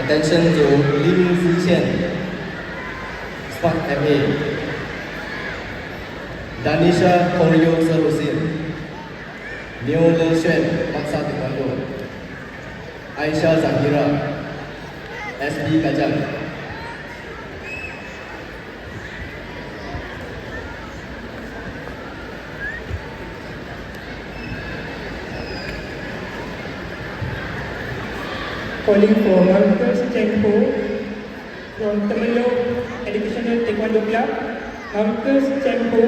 Attention to Lin Zixian, Sport FA. Danisha Koryo Sarusin, Neo Le Xuan, Maksa Taekwondo. Aisyah Zakira, SB Kajang. Calling for Marcus Chenko from Temellow Educational Taekwondo Club. Marcus Chenko